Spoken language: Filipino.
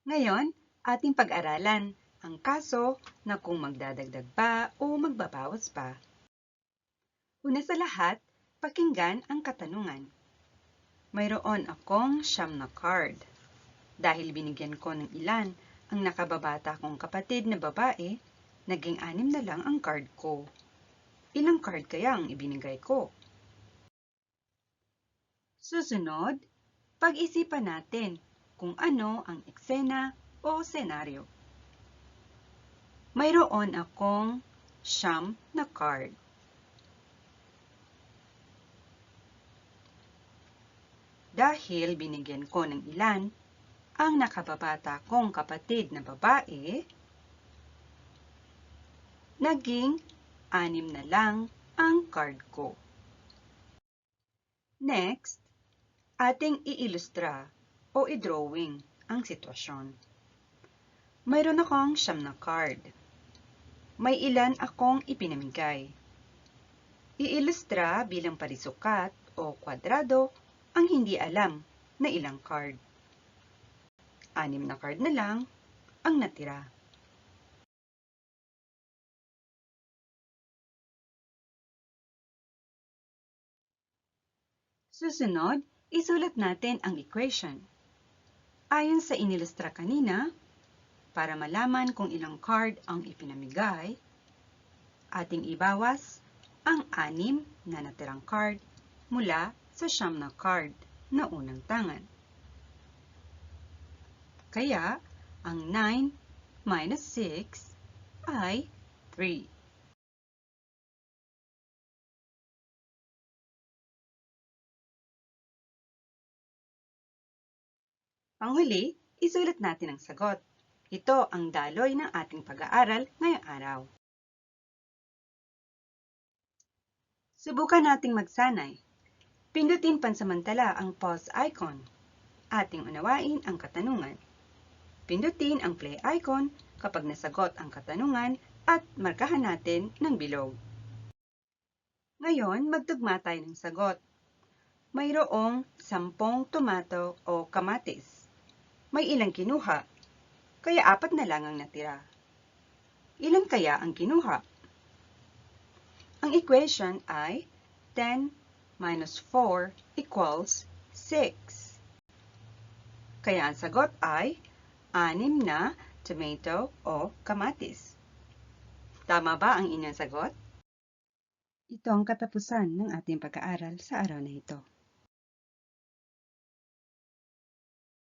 Ngayon, ating pag-aralan ang kaso na kung magdadagdag pa o magbabawas pa. Una sa lahat, pakinggan ang katanungan. Mayroon akong 9 na card. Dahil binigyan ko ng ilan ang nakababata kong kapatid na babae, naging 6 na lang ang card ko. Ilang card kaya ang ibinigay ko? Susunod, pag-isipan natin kung ano ang eksena o senaryo. Mayroon akong 9 na card. Dahil binigyan ko ng ilan ang nakababata kong kapatid na babae, naging 6 na lang ang card ko. Next, ating iilustra o i-drawing ang sitwasyon. Mayroon akong 9 na card. May ilan akong ipinamigay. Iilustra bilang parisukat o kwadrado ang hindi alam na ilang card. 6 na card na lang ang natira. Susunod, isulat natin ang equation. Ayon sa inilustra kanina, para malaman kung ilang card ang ipinamigay, ating ibawas ang 6 na natirang card mula sa 9 na card na unang tangan. Kaya, ang 9 minus 6 ay 3. Panghuli, isulat natin ang sagot. Ito ang daloy ng ating pag-aaral ngayong araw. Subukan nating magsanay. Pindutin pansamantala ang pause icon. Ating unawain ang katanungan. Pindutin ang play icon kapag nasagot ang katanungan at markahan natin ng bilog. Ngayon, magtugma tayo ng sagot. Mayroong 10 tomato o kamatis. May ilang kinuha, kaya 4 na lang ang natira. Ilan kaya ang kinuha? Ang equation ay 10 minus 4 equals 6. Kaya ang sagot ay 6 na tomato o kamatis. Tama ba ang inyong sagot? Ito ang katapusan ng ating pag-aaral sa araw na ito.